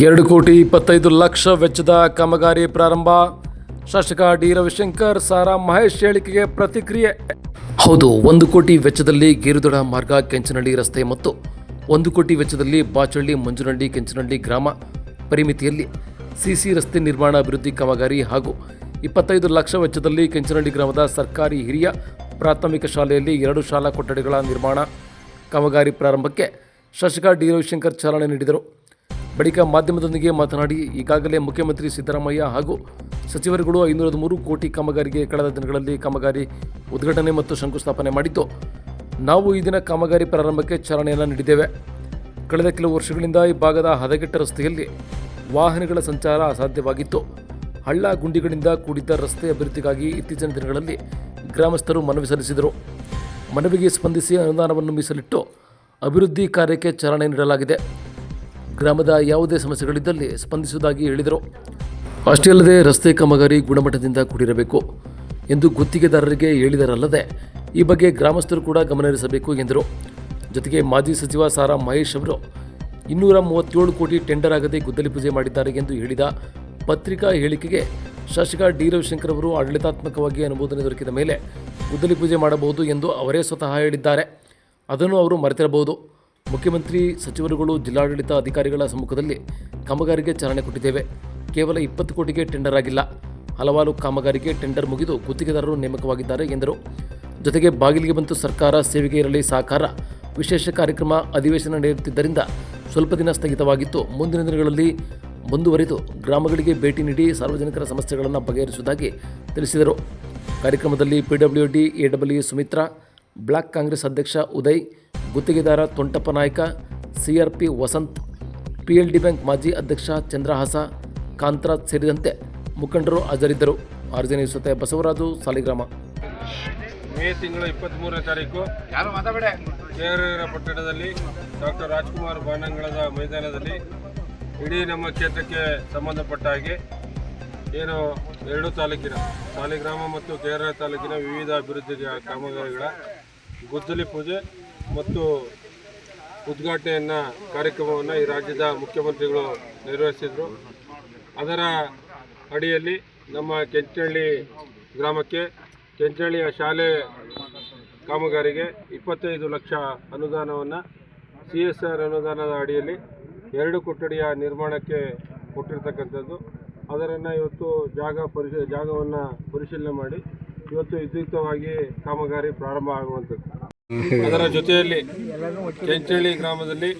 2,25,00,000 ವೆಚ್ಚದ ಕಾಮಗಾರಿ ಪ್ರಾರಂಭ. ಶಾಸಕ ಡಿ ರವಿಶಂಕರ್ ಸಾರಾ ಮಹೇಶ್ ಹೇಳಿಕೆಗೆ ಪ್ರತಿಕ್ರಿಯೆ. ಹೌದು, 1 ಕೋಟಿ ವೆಚ್ಚದಲ್ಲಿ ಗೇರುದೊಡ ಮಾರ್ಗ ಕೆಂಚನಹಳ್ಳಿ ರಸ್ತೆ ಮತ್ತು 1 ಕೋಟಿ ವೆಚ್ಚದಲ್ಲಿ ಬಾಚಹಳ್ಳಿ ಮಂಜುನಹಳ್ಳಿ ಕೆಂಚನಹಳ್ಳಿ ಗ್ರಾಮ ಪರಿಮಿತಿಯಲ್ಲಿ ಸಿಸಿ ರಸ್ತೆ ನಿರ್ಮಾಣ ಅಭಿವೃದ್ಧಿ ಕಾಮಗಾರಿ ಹಾಗೂ 25 ಲಕ್ಷ ವೆಚ್ಚದಲ್ಲಿ ಕೆಂಚನಹಳ್ಳಿ ಗ್ರಾಮದ ಸರ್ಕಾರಿ ಹಿರಿಯ ಪ್ರಾಥಮಿಕ ಶಾಲೆಯಲ್ಲಿ 2 ಶಾಲಾ ಕೊಠಡಿಗಳ ನಿರ್ಮಾಣ ಕಾಮಗಾರಿ ಪ್ರಾರಂಭಕ್ಕೆ ಶಾಸಕ ಡಿ ರವಿಶಂಕರ್ ಚಾಲನೆ ನೀಡಿದರು. ಬಳಿಕ ಮಾಧ್ಯಮದೊಂದಿಗೆ ಮಾತನಾಡಿ, ಈಗಾಗಲೇ ಮುಖ್ಯಮಂತ್ರಿ ಸಿದ್ದರಾಮಯ್ಯ ಹಾಗೂ ಸಚಿವರುಗಳು 503 ಕೋಟಿ ಕಾಮಗಾರಿಗೆ ಕಳೆದ ದಿನಗಳಲ್ಲಿ ಕಾಮಗಾರಿ ಉದ್ಘಾಟನೆ ಮತ್ತು ಶಂಕುಸ್ಥಾಪನೆ ಮಾಡಿದ್ದು, ನಾವು ಈ ದಿನ ಕಾಮಗಾರಿ ಪ್ರಾರಂಭಕ್ಕೆ ಚಾಲನೆಯನ್ನು ನೀಡಿದ್ದೇವೆ. ಕಳೆದ ಕೆಲವು ವರ್ಷಗಳಿಂದ ಈ ಭಾಗದ ಹದಗೆಟ್ಟ ರಸ್ತೆಯಲ್ಲಿ ವಾಹನಗಳ ಸಂಚಾರ ಅಸಾಧ್ಯವಾಗಿತ್ತು. ಹಳ್ಳ ಗುಂಡಿಗಳಿಂದ ಕೂಡಿದ್ದ ರಸ್ತೆ ಅಭಿವೃದ್ಧಿಗಾಗಿ ಇತ್ತೀಚಿನ ದಿನಗಳಲ್ಲಿ ಗ್ರಾಮಸ್ಥರು ಮನವಿ ಸಲ್ಲಿಸಿದರು. ಮನವಿಗೆ ಸ್ಪಂದಿಸಿ ಅನುದಾನವನ್ನು ಮೀಸಲಿಟ್ಟು ಅಭಿವೃದ್ಧಿ ಕಾರ್ಯಕ್ಕೆ ಚಾಲನೆ ನೀಡಲಾಗಿದೆ. ಗ್ರಾಮದ ಯಾವುದೇ ಸಮಸ್ಯೆಗಳಿದ್ದಲ್ಲಿ ಸ್ಪಂದಿಸುವುದಾಗಿ ಹೇಳಿದರು. ಅಷ್ಟೇ ಅಲ್ಲದೆ ರಸ್ತೆ ಕಾಮಗಾರಿ ಗುಣಮಟ್ಟದಿಂದ ಕೂಡಿರಬೇಕು ಎಂದು ಗುತ್ತಿಗೆದಾರರಿಗೆ ಹೇಳಿದರಲ್ಲದೆ ಈ ಬಗ್ಗೆ ಗ್ರಾಮಸ್ಥರು ಕೂಡ ಗಮನಹರಿಸಬೇಕು ಎಂದರು. ಜೊತೆಗೆ ಮಾಜಿ ಸಚಿವ ಸಾರಾ ಮಹೇಶ್ ಅವರು 237 ಕೋಟಿ ಟೆಂಡರ್ ಆಗದೆ ಗುದ್ದಲಿ ಪೂಜೆ ಮಾಡಿದ್ದಾರೆ ಎಂದು ಹೇಳಿದ ಪತ್ರಿಕಾ ಹೇಳಿಕೆಗೆ ಶಾಸಕ ಡಿ ರವಿಶಂಕರ್ ಅವರು ಆಡಳಿತಾತ್ಮಕವಾಗಿ ಅನುಮೋದನೆ ದೊರಕಿದ ಮೇಲೆ ಗುದ್ದಲಿ ಪೂಜೆ ಮಾಡಬಹುದು ಎಂದು ಅವರೇ ಸ್ವತಃ ಹೇಳಿದ್ದಾರೆ. ಅದನ್ನು ಅವರು ಮರೆತಿರಬಹುದು. ಮುಖ್ಯಮಂತ್ರಿ, ಸಚಿವರುಗಳು, ಜಿಲ್ಲಾಡಳಿತ ಅಧಿಕಾರಿಗಳ ಸಮ್ಮುಖದಲ್ಲಿ ಕಾಮಗಾರಿಗೆ ಚಾಲನೆ ಕೊಟ್ಟಿದ್ದೇವೆ. ಕೇವಲ 20 ಕೋಟಿಗೆ ಟೆಂಡರ್ ಆಗಿಲ್ಲ. ಹಲವಾರು ಕಾಮಗಾರಿಗೆ ಟೆಂಡರ್ ಮುಗಿದು ಗುತ್ತಿಗೆದಾರರು ನೇಮಕವಾಗಿದ್ದಾರೆ ಎಂದರು. ಜೊತೆಗೆ ಬಾಗಿಲಿಗೆ ಬಂತು ಸರ್ಕಾರ, ಸೇವೆಗೆ ಇರಲಿ ಸಹಕಾರ ವಿಶೇಷ ಕಾರ್ಯಕ್ರಮ ಅಧಿವೇಶನ ನಡೆಯುತ್ತಿದ್ದರಿಂದ ಸ್ವಲ್ಪ ದಿನ ಸ್ಥಗಿತವಾಗಿತ್ತು. ಮುಂದಿನ ದಿನಗಳಲ್ಲಿ ಮುಂದುವರಿದು ಗ್ರಾಮಗಳಿಗೆ ಭೇಟಿ ನೀಡಿ ಸಾರ್ವಜನಿಕರ ಸಮಸ್ಯೆಗಳನ್ನು ಬಗೆಹರಿಸುವುದಾಗಿ ತಿಳಿಸಿದರು. ಕಾರ್ಯಕ್ರಮದಲ್ಲಿ PWD AW Sumitra, block Congress ಅಧ್ಯಕ್ಷ ಉದಯ್, ಗುತ್ತಿಗೆದಾರ Tontappa Naik, CRP Vasant, PLD bank ಮಾಜಿ ಅಧ್ಯಕ್ಷ ಚಂದ್ರಹಾಸ, ಕಾಂತರಾಜ್ ಸೇರಿದಂತೆ ಮುಖಂಡರು ಹಾಜರಿದ್ದರು. RJ ನ್ಯೂಸ್ ಜೊತೆ ಬಸವರಾಜು, ಸಾಲಿಗ್ರಾಮ. ಮೇ ತಿಂಗಳು 23ನೇ ತಾರೀಕು KR ಪಟ್ಟಣದಲ್ಲಿ ಡಾಕ್ಟರ್ ರಾಜ್ಕುಮಾರ್ ಬಾನಂಗಳದ ಮೈದಾನದಲ್ಲಿ ಇಡೀ ನಮ್ಮ ಕ್ಷೇತ್ರಕ್ಕೆ ಸಂಬಂಧಪಟ್ಟ ಹಾಗೆ ಏನು 2 ತಾಲೂಕಿನ ಸಾಲಿಗ್ರಾಮ ಮತ್ತು KR ತಾಲೂಕಿನ ವಿವಿಧ ಅಭಿವೃದ್ಧಿ ಕಾಮಗಾರಿಗಳ ಗುದ್ದಲಿ ಪೂಜೆ ಮತ್ತು ಉದ್ಘಾಟನೆಯನ್ನು ಕಾರ್ಯಕ್ರಮವನ್ನು ಈ ರಾಜ್ಯದ ಮುಖ್ಯಮಂತ್ರಿಗಳು ನೆರವೇರಿಸಿದರು. ಅದರ ಅಡಿಯಲ್ಲಿ ನಮ್ಮ ಕೆಂಚನಹಳ್ಳಿ ಗ್ರಾಮಕ್ಕೆ ಕೆಂಚನಹಳ್ಳಿಯ ಶಾಲೆ ಕಾಮಗಾರಿಗೆ 25 ಲಕ್ಷ ಅನುದಾನವನ್ನು CSR ಅನುದಾನದ ಅಡಿಯಲ್ಲಿ 2 ಕೊಠಡಿಯ ನಿರ್ಮಾಣಕ್ಕೆ ಕೊಟ್ಟಿರ್ತಕ್ಕಂಥದ್ದು. ಅದನ್ನು ಇವತ್ತು ಜಾಗವನ್ನು ಪರಿಶೀಲನೆ ಮಾಡಿ ಇವತ್ತು ವಿದ್ಯುಕ್ತವಾಗಿ ಕಾಮಗಾರಿ ಪ್ರಾರಂಭ ಆಗುವಂಥದ್ದು. ಅದರ ಜೊತೆಯಲ್ಲಿ ಕೆಂಚನಹಳ್ಳಿ ಗ್ರಾಮದಲ್ಲಿ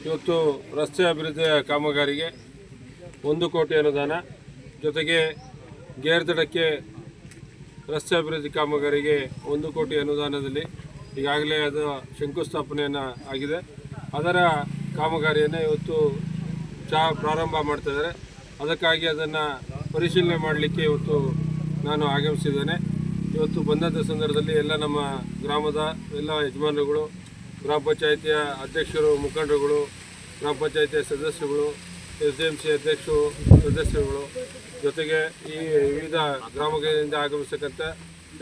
ಇವತ್ತು ರಸ್ತೆ ಅಭಿವೃದ್ಧಿಯ ಕಾಮಗಾರಿಗೆ 1 ಕೋಟಿ ಅನುದಾನ, ಜೊತೆಗೆ ಗೇರ್ದಡಕ್ಕೆ ರಸ್ತೆ ಅಭಿವೃದ್ಧಿ ಕಾಮಗಾರಿಗೆ 1 ಕೋಟಿ ಅನುದಾನದಲ್ಲಿ ಈಗಾಗಲೇ ಅದು ಶಂಕುಸ್ಥಾಪನೆಯನ್ನು ಆಗಿದೆ. ಅದರ ಕಾಮಗಾರಿಯನ್ನು ಇವತ್ತು ಪ್ರಾರಂಭ ಮಾಡ್ತಾಯಿದ್ದಾರೆ. ಅದಕ್ಕಾಗಿ ಅದನ್ನು ಪರಿಶೀಲನೆ ಮಾಡಲಿಕ್ಕೆ ಇವತ್ತು ನಾನು ಆಗಮಿಸಿದ್ದೇನೆ. ಇವತ್ತು ಬಂದಂಥ ಸಂದರ್ಭದಲ್ಲಿ ಎಲ್ಲ ನಮ್ಮ ಗ್ರಾಮದ ಎಲ್ಲ ಯಜಮಾನರುಗಳು, ಗ್ರಾಮ ಪಂಚಾಯಿತಿಯ ಅಧ್ಯಕ್ಷರು, ಮುಖಂಡರುಗಳು, ಗ್ರಾಮ ಪಂಚಾಯಿತಿಯ ಸದಸ್ಯರುಗಳು, SDMC ಅಧ್ಯಕ್ಷರು, ಸದಸ್ಯರುಗಳು, ಜೊತೆಗೆ ಈ ವಿವಿಧ ಗ್ರಾಮಗಳಿಂದ ಆಗಮಿಸತಕ್ಕಂಥ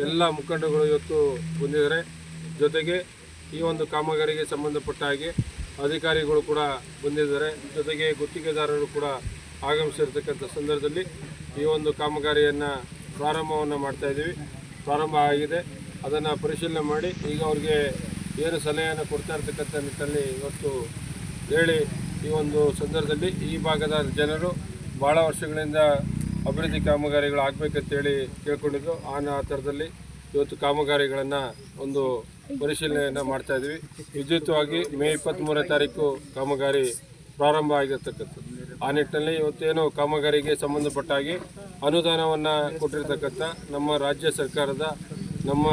ಎಲ್ಲ ಮುಖಂಡರುಗಳು ಇವತ್ತು ಬಂದಿದ್ದಾರೆ. ಜೊತೆಗೆ ಈ ಒಂದು ಕಾಮಗಾರಿಗೆ ಸಂಬಂಧಪಟ್ಟ ಹಾಗೆ ಅಧಿಕಾರಿಗಳು ಕೂಡ ಬಂದಿದ್ದಾರೆ. ಜೊತೆಗೆ ಗುತ್ತಿಗೆದಾರರು ಕೂಡ ಆಗಮಿಸಿರ್ತಕ್ಕಂಥ ಸಂದರ್ಭದಲ್ಲಿ ಈ ಒಂದು ಕಾಮಗಾರಿಯನ್ನು ಪ್ರಾರಂಭವನ್ನು ಮಾಡ್ತಾಯಿದ್ದೀವಿ. ಪ್ರಾರಂಭ ಆಗಿದೆ. ಅದನ್ನು ಪರಿಶೀಲನೆ ಮಾಡಿ ಈಗ ಅವ್ರಿಗೆ ಏನು ಸಲಹೆಯನ್ನು ಕೊಡ್ತಾ ಇರ್ತಕ್ಕಂಥ ನಿಟ್ಟಲ್ಲಿ ಇವತ್ತು ಹೇಳಿ ಈ ಒಂದು ಸಂದರ್ಭದಲ್ಲಿ ಈ ಭಾಗದ ಜನರು ಭಾಳ ವರ್ಷಗಳಿಂದ ಅಭಿವೃದ್ಧಿ ಕಾಮಗಾರಿಗಳು ಆಗಬೇಕಂತೇಳಿ ಕೇಳ್ಕೊಂಡಿದ್ದು. ಆ ಥರದಲ್ಲಿ ಇವತ್ತು ಕಾಮಗಾರಿಗಳನ್ನು ಒಂದು ಪರಿಶೀಲನೆಯನ್ನು ಮಾಡ್ತಾಯಿದ್ವಿ. ವಿದ್ಯುಕ್ತವಾಗಿ ಮೇ 23ನೇ ತಾರೀಕು ಕಾಮಗಾರಿ ಪ್ರಾರಂಭ ಆಗಿರ್ತಕ್ಕಂಥದ್ದು. ಆ ನಿಟ್ಟಿನಲ್ಲಿ ಇವತ್ತೇನು ಕಾಮಗಾರಿಗೆ ಸಂಬಂಧಪಟ್ಟ ಹಾಗೆ ಅನುದಾನವನ್ನು ಕೊಟ್ಟಿರ್ತಕ್ಕಂಥ ನಮ್ಮ ರಾಜ್ಯ ಸರ್ಕಾರದ ನಮ್ಮ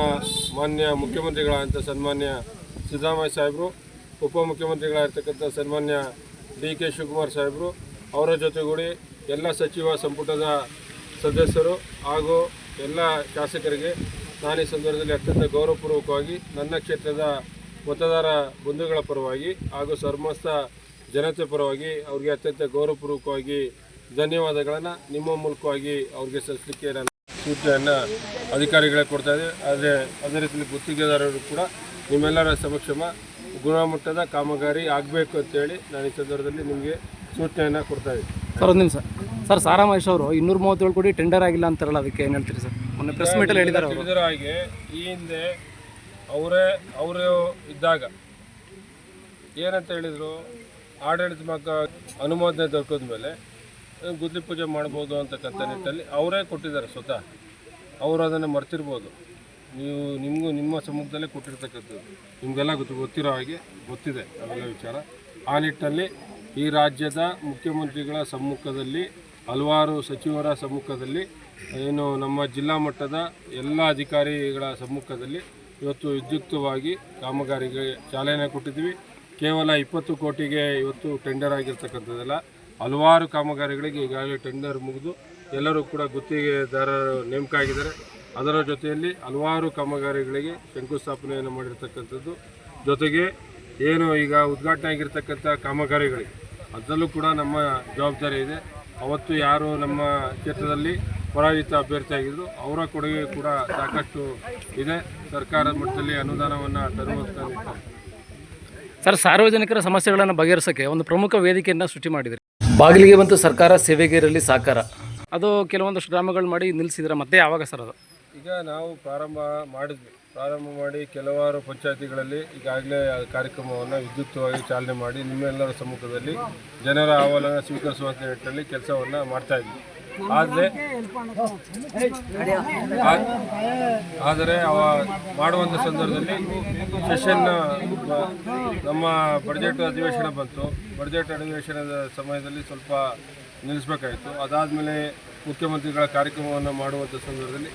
ಮಾನ್ಯ ಮುಖ್ಯಮಂತ್ರಿಗಳಾದಂಥ ಸನ್ಮಾನ್ಯ ಸಿದ್ದರಾಮಯ್ಯ ಸಾಹೇಬರು, ಉಪಮುಖ್ಯಮಂತ್ರಿಗಳಾಗಿರ್ತಕ್ಕಂಥ ಸನ್ಮಾನ್ಯ DK ಶಿವಕುಮಾರ್ ಸಾಹೇಬರು, ಅವರ ಜೊತೆಗೂಡಿ ಎಲ್ಲ ಸಚಿವ ಸಂಪುಟದ ಸದಸ್ಯರು ಹಾಗೂ ಎಲ್ಲ ಶಾಸಕರಿಗೆ ನಾನು ಈ ಸಂದರ್ಭದಲ್ಲಿ ಅತ್ಯಂತ ಗೌರವಪೂರ್ವಕವಾಗಿ ನನ್ನ ಕ್ಷೇತ್ರದ ಮತದಾರ ಬಂಧುಗಳ ಪರವಾಗಿ ಹಾಗೂ ಸಮಸ್ತ ಜನತೆ ಪರವಾಗಿ ಅವ್ರಿಗೆ ಅತ್ಯಂತ ಗೌರವಪೂರ್ವಕವಾಗಿ ಧನ್ಯವಾದಗಳನ್ನು ನಿಮ್ಮ ಮೂಲಕವಾಗಿ ಅವ್ರಿಗೆ ಸಲ್ಲಿಸಲಿಕ್ಕೆ ನಾನು ಸೂಚನೆಯನ್ನು ಅಧಿಕಾರಿಗಳೇ ಕೊಡ್ತಾಯಿದ್ದೆ. ಆದರೆ ಅದೇ ರೀತಿಯಲ್ಲಿ ಗುತ್ತಿಗೆದಾರರು ಕೂಡ ನಿಮ್ಮೆಲ್ಲರ ಸಮಕ್ಷಮ ಗುಣಮಟ್ಟದ ಕಾಮಗಾರಿ ಆಗಬೇಕು ಅಂತೇಳಿ ನಾನು ಈ ಸಂದರ್ಭದಲ್ಲಿ ನಿಮಗೆ ಸೂಚನೆಯನ್ನು ಕೊಡ್ತಾ ಇದ್ದೀವಿ. ಸರ್ ಒಂದು ನಿಮಿಷ ಸರ್, ಸಾರಾ ಮಹೇಶ್ ಅವರು 237 ಕೋಟಿ ಟೆಂಡರ್ ಆಗಿಲ್ಲ ಅಂತಾರಲ್ಲ, ಅದಕ್ಕೆ ಏನು ಹೇಳ್ತೀರಿ ಸರ್? ಮೊನ್ನೆ ಪ್ರೆಸ್ ಮೀಟಲ್ಲಿ ಹೇಳಿದ್ದಾರೆ ಅವರು. ತಿಳಿದಿರೋ ಹಾಗೆ ಈ ಹಿಂದೆ ಅವರು ಇದ್ದಾಗ ಏನಂತ ಹೇಳಿದರು, ಆಡಳಿತಾತ್ಮಕ ಅನುಮೋದನೆ ದೊರಕಿದ ಮೇಲೆ ಗುದ್ಲಿ ಪೂಜೆ ಮಾಡ್ಬೋದು ಅಂತಕ್ಕಂಥ ನಿಟ್ಟಲ್ಲಿ ಅವರೇ ಕೊಟ್ಟಿದ್ದಾರೆ ಸ್ವತಃ. ಅವರು ಅದನ್ನು ಮರ್ತಿರ್ಬೋದು, ನಿಮಗೂ ನಿಮ್ಮ ಸಮ್ಮುಖದಲ್ಲೇ ಕೊಟ್ಟಿರ್ತಕ್ಕಂಥದ್ದು ನಿಮಗೆಲ್ಲ ಗೊತ್ತಿರೋ ಹಾಗೆ ಗೊತ್ತಿದೆ ಅವೆಲ್ಲ ವಿಚಾರ. ಆ ನಿಟ್ಟಲ್ಲಿ ಈ ರಾಜ್ಯದ ಮುಖ್ಯಮಂತ್ರಿಗಳ ಸಮ್ಮುಖದಲ್ಲಿ, ಹಲವಾರು ಸಚಿವರ ಸಮ್ಮುಖದಲ್ಲಿ, ಏನು ನಮ್ಮ ಜಿಲ್ಲಾ ಮಟ್ಟದ ಎಲ್ಲ ಅಧಿಕಾರಿಗಳ ಸಮ್ಮುಖದಲ್ಲಿ ಇವತ್ತು ವಿದ್ಯುಕ್ತವಾಗಿ ಕಾಮಗಾರಿಗೆ ಚಾಲನೆ ಕೊಟ್ಟಿದ್ದೀವಿ. ಕೇವಲ 20 ಕೋಟಿಗೆ ಇವತ್ತು ಟೆಂಡರ್ ಆಗಿರ್ತಕ್ಕಂಥದ್ದೆಲ್ಲ, ಹಲವಾರು ಕಾಮಗಾರಿಗಳಿಗೆ ಈಗಾಗಲೇ ಟೆಂಡರ್ ಮುಗಿದು ಎಲ್ಲರೂ ಕೂಡ ಗುತ್ತಿಗೆದಾರರು ನೇಮಕ ಆಗಿದ್ದಾರೆ. ಅದರ ಜೊತೆಯಲ್ಲಿ ಹಲವಾರು ಕಾಮಗಾರಿಗಳಿಗೆ ಶಂಕುಸ್ಥಾಪನೆಯನ್ನು ಮಾಡಿರ್ತಕ್ಕಂಥದ್ದು. ಜೊತೆಗೆ ಏನು ಈಗ ಉದ್ಘಾಟನೆ ಆಗಿರ್ತಕ್ಕಂಥ ಕಾಮಗಾರಿಗಳಿಗೆ ಅದರಲ್ಲೂ ಕೂಡ ನಮ್ಮ ಜವಾಬ್ದಾರಿ ಇದೆ. ಅವತ್ತು ಯಾರು ನಮ್ಮ ಕ್ಷೇತ್ರದಲ್ಲಿ ಪರಾಜಿತ ಅಭ್ಯರ್ಥಿ ಆಗಿದ್ರು ಅವರ ಕೊಡುಗೆ ಕೂಡ ಸಾಕಷ್ಟು ಇದೆ. ಸರ್ಕಾರದ ಮಟ್ಟದಲ್ಲಿ ಅನುದಾನವನ್ನು ತರುವಂಥ ಸರ್, ಸಾರ್ವಜನಿಕರ ಸಮಸ್ಯೆಗಳನ್ನು ಬಗೆಹರಿಸೋಕ್ಕೆ ಒಂದು ಪ್ರಮುಖ ವೇದಿಕೆಯನ್ನು ಸೃಷ್ಟಿ ಮಾಡಿದ್ರಿ. ಬಾಗಿಲಿಗೆ ಬಂತು ಸರ್ಕಾರ, ಸೇವೆಗೆ ಇರಲಿ ಸಾಕಾರ. ಅದು ಕೆಲವೊಂದಷ್ಟು ಗ್ರಾಮಗಳು ಮಾಡಿ ನಿಲ್ಲಿಸಿದ್ರೆ ಮತ್ತೆ ಯಾವಾಗ ಸರ್ ಅದು? ಈಗ ನಾವು ಪ್ರಾರಂಭ ಮಾಡಿ ಕೆಲವಾರು ಪಂಚಾಯತಿಗಳಲ್ಲಿ ಈಗಾಗಲೇ ಕಾರ್ಯಕ್ರಮವನ್ನು ವಿದ್ಯುಕ್ತವಾಗಿ ಚಾಲನೆ ಮಾಡಿ ನಿಮ್ಮೆಲ್ಲರ ಸಮ್ಮುಖದಲ್ಲಿ ಜನರ ಅಹವಾಲನ್ನು ಸ್ವೀಕರಿಸುವಂಥ ನಿಟ್ಟಿನಲ್ಲಿ ಕೆಲಸವನ್ನು ಮಾಡ್ತಾಯಿದ್ವಿ. ಆದರೆ ಮಾಡುವಂಥ ಸಂದರ್ಭದಲ್ಲಿ ಸೆಷನ್ ನಮ್ಮ ಬಡ್ಜೆಟ್ ಅಧಿವೇಶನ ಬಂತು. ಬಡ್ಜೆಟ್ ಅಧಿವೇಶನದ ಸಮಯದಲ್ಲಿ ಸ್ವಲ್ಪ ನಿಲ್ಲಿಸಬೇಕಾಯಿತು. ಅದಾದಮೇಲೆ ಮುಖ್ಯಮಂತ್ರಿಗಳ ಕಾರ್ಯಕ್ರಮವನ್ನು ಮಾಡುವಂಥ ಸಂದರ್ಭದಲ್ಲಿ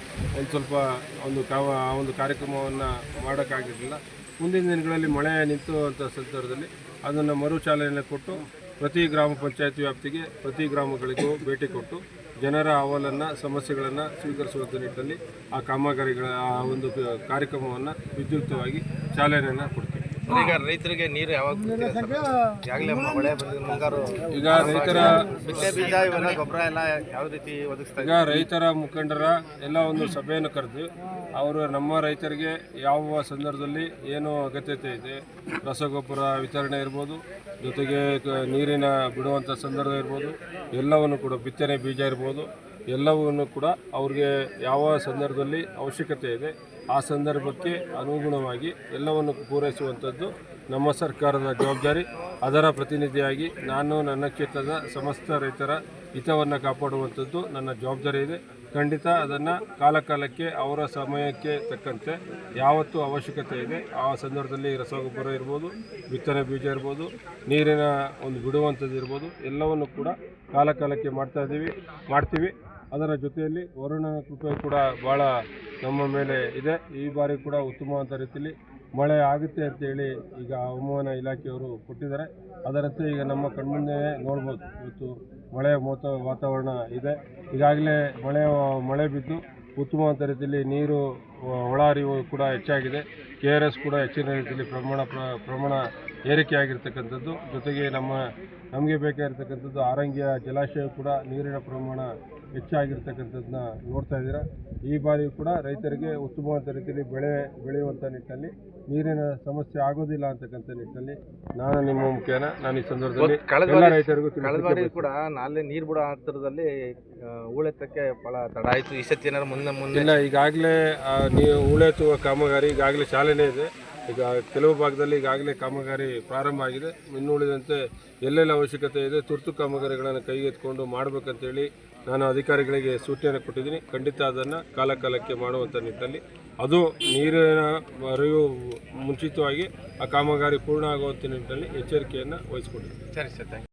ಒಂದು ಕಾರ್ಯಕ್ರಮವನ್ನು ಮಾಡೋಕ್ಕಾಗಿರಲಿಲ್ಲ. ಮುಂದಿನ ದಿನಗಳಲ್ಲಿ ಮಳೆ ನಿಂತುವಂಥ ಸಂದರ್ಭದಲ್ಲಿ ಅದನ್ನು ಮರುಚಾಲನೆ ಕೊಟ್ಟು ಪ್ರತಿ ಗ್ರಾಮ ಪಂಚಾಯತ್ ವ್ಯಾಪ್ತಿಗೆ ಪ್ರತಿ ಗ್ರಾಮಗಳಿಗೂ ಭೇಟಿ ಕೊಟ್ಟು ಜನರ ಅಹವಾಲನ್ನು ಸಮಸ್ಯೆಗಳನ್ನು ಸ್ವೀಕರಿಸುವಂಥ ನಿಟ್ಟಿನಲ್ಲಿ ಆ ಕಾಮಗಾರಿಗಳ ಒಂದು ಕಾರ್ಯಕ್ರಮವನ್ನು ವಿದ್ಯುಕ್ತವಾಗಿ ಚಾಲನೆಯನ್ನು ಕೊಡ್ತೀವಿ. ಈಗ ರೈತರಿಗೆ ನೀರು ಯಾವಾಗ ಈಗಾಗಲೇ ಮಳೆ ಬಂದಿದ್ದು ಮುಂಗಾರು, ಈಗ ರೈತರ ಬಿತ್ತನೆ ಬೀಜ ಇವೆಲ್ಲ ಗೊಬ್ಬರ ಎಲ್ಲ ಯಾವ ರೀತಿ ಒದಗಿಸ್ತಾರೆ? ಈಗ ರೈತರ ಮುಖಂಡರ ಎಲ್ಲ ಒಂದು ಸಭೆಯನ್ನು ಕರೆದು ಅವರು ನಮ್ಮ ರೈತರಿಗೆ ಯಾವ ಸಂದರ್ಭದಲ್ಲಿ ಏನು ಅಗತ್ಯತೆ ಇದೆ, ರಸಗೊಬ್ಬರ ವಿತರಣೆ ಇರ್ಬೋದು, ಜೊತೆಗೆ ನೀರಿನ ಬಿಡುವಂಥ ಸಂದರ್ಭ ಇರ್ಬೋದು, ಎಲ್ಲವನ್ನು ಕೂಡ ಬಿತ್ತನೆ ಬೀಜ ಇರ್ಬೋದು, ಎಲ್ಲವನ್ನು ಕೂಡ ಅವ್ರಿಗೆ ಯಾವ ಸಂದರ್ಭದಲ್ಲಿ ಅವಶ್ಯಕತೆ ಇದೆ ಆ ಸಂದರ್ಭಕ್ಕೆ ಅನುಗುಣವಾಗಿ ಎಲ್ಲವನ್ನು ಪೂರೈಸುವಂಥದ್ದು ನಮ್ಮ ಸರ್ಕಾರದ ಜವಾಬ್ದಾರಿ. ಅದರ ಪ್ರತಿನಿಧಿಯಾಗಿ ನಾನು ನನ್ನ ಕ್ಷೇತ್ರದ ಸಮಸ್ತ ರೈತರ ಹಿತವನ್ನು ಕಾಪಾಡುವಂಥದ್ದು ನನ್ನ ಜವಾಬ್ದಾರಿ ಇದೆ. ಖಂಡಿತ ಅದನ್ನು ಕಾಲಕಾಲಕ್ಕೆ ಅವರ ಸಮಯಕ್ಕೆ ತಕ್ಕಂತೆ ಯಾವತ್ತು ಅವಶ್ಯಕತೆ ಇದೆ ಆ ಸಂದರ್ಭದಲ್ಲಿ ರಸಗೊಬ್ಬರ ಇರ್ಬೋದು, ಬಿತ್ತನೆ ಬೀಜ ಇರ್ಬೋದು, ನೀರಿನ ಒಂದು ಬಿಡುವಂಥದ್ದು ಇರ್ಬೋದು, ಎಲ್ಲವನ್ನು ಕೂಡ ಕಾಲಕಾಲಕ್ಕೆ ಮಾಡ್ತೀವಿ. ಅದರ ಜೊತೆಯಲ್ಲಿ ವರುಣನ ಕೃಪೆ ಕೂಡ ಭಾಳ ನಮ್ಮ ಮೇಲೆ ಇದೆ. ಈ ಬಾರಿ ಕೂಡ ಉತ್ತಮವಾದ ರೀತಿಯಲ್ಲಿ ಮಳೆ ಆಗುತ್ತೆ ಅಂತೇಳಿ ಈಗ ಹವಾಮಾನ ಇಲಾಖೆಯವರು ಕೊಟ್ಟಿದ್ದಾರೆ. ಅದರಂತೆ ಈಗ ನಮ್ಮ ಕಣ್ಮುಂದೆ ನೋಡ್ಬೋದು, ಇವತ್ತು ಮಳೆಯ ವಾತಾವರಣ ಇದೆ. ಈಗಾಗಲೇ ಮಳೆ ಬಿದ್ದು ಉತ್ತಮವಾದ ರೀತಿಯಲ್ಲಿ ನೀರು ಒಳ ಹರಿವು ಕೂಡ ಹೆಚ್ಚಾಗಿದೆ. KRS ಕೂಡ ಹೆಚ್ಚಿನ ರೀತಿಯಲ್ಲಿ ಪ್ರಮಾಣ ಏರಿಕೆಯಾಗಿರ್ತಕ್ಕಂಥದ್ದು. ಜೊತೆಗೆ ನಮಗೆ ಬೇಕಾಗಿರ್ತಕ್ಕಂಥದ್ದು ಆರಂಗಿಯ ಜಲಾಶಯ ಕೂಡ ನೀರಿನ ಪ್ರಮಾಣ ಹೆಚ್ಚಾಗಿರ್ತಕ್ಕಂಥದ್ದನ್ನ ನೋಡ್ತಾ ಇದ್ದೀರಾ. ಈ ಬಾರಿಯೂ ಕೂಡ ರೈತರಿಗೆ ಉತ್ತಮವಾದ ರೀತಿಯಲ್ಲಿ ಬೆಳೆಯುವಂಥ ನಿಟ್ಟಿನಲ್ಲಿ ನೀರಿನ ಸಮಸ್ಯೆ ಆಗೋದಿಲ್ಲ ಅಂತಕ್ಕಂಥ ನಿಟ್ಟಿನಲ್ಲಿ ನಿಮ್ಮ ಮುಖೇನ ನಾನು ಈ ಸಂದರ್ಭದಲ್ಲಿ ಎಲ್ಲ ರೈತರಿಗೂ ಕೂಡ ನಾಳೆ ನೀರು ಬಿಡೋ ಹತ್ತಿರದಲ್ಲಿ ಹೂಳೆತ್ತಕ್ಕೆ ಭಾಳ ತಡ ಆಯಿತು. ಈ ಸತಿ ಏನಾದ್ರು ಮುಂದೆ ಇಲ್ಲ, ಈಗಾಗಲೇ ಹೂಳೆತ್ತುವ ಕಾಮಗಾರಿ ಈಗಾಗಲೇ ಚಾಲನೆ ಇದೆ. ಈಗ ಕೆಲವು ಭಾಗದಲ್ಲಿ ಈಗಾಗಲೇ ಕಾಮಗಾರಿ ಪ್ರಾರಂಭ ಆಗಿದೆ. ಇನ್ನುಳಿದಂತೆ ಎಲ್ಲೆಲ್ಲ ಅವಶ್ಯಕತೆ ಇದೆ ತುರ್ತು ಕಾಮಗಾರಿಗಳನ್ನು ಕೈಗೆತ್ತಿಕೊಂಡು ಮಾಡಬೇಕಂತೇಳಿ ನಾನು ಅಧಿಕಾರಿಗಳಿಗೆ ಸೂಚನೆ ಕೊಟ್ಟಿದ್ದೀನಿ. ಖಂಡಿತ ಅದನ್ನು ಕಾಲಕಾಲಕ್ಕೆ ಮಾಡುವಂಥ ನಿಟ್ಟಿನಲ್ಲಿ ಅದು ನೀರಿನ ಹರಿವು ಮುಂಚಿತವಾಗಿ ಆ ಕಾಮಗಾರಿ ಪೂರ್ಣ ಆಗುವಂಥ ನಿಟ್ಟಿನಲ್ಲಿ ಎಚ್ಚರಿಕೆಯನ್ನು ವಹಿಸಿಕೊಂಡಿದ್ದೀನಿ. ಸರಿ ಸರ್, ಥ್ಯಾಂಕ್ ಯು.